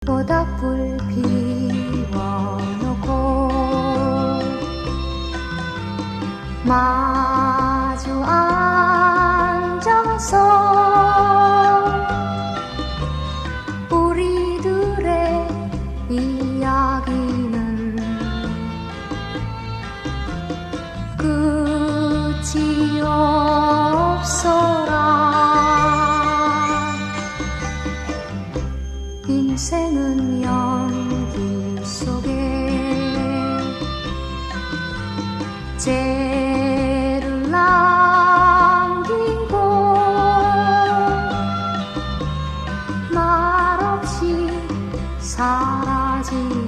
모닥불 피워놓고 마주 앉아서 우리들의 이야기는 끝이 없어라. 인생은 연기 속에 죄를 남기고 말없이 사라진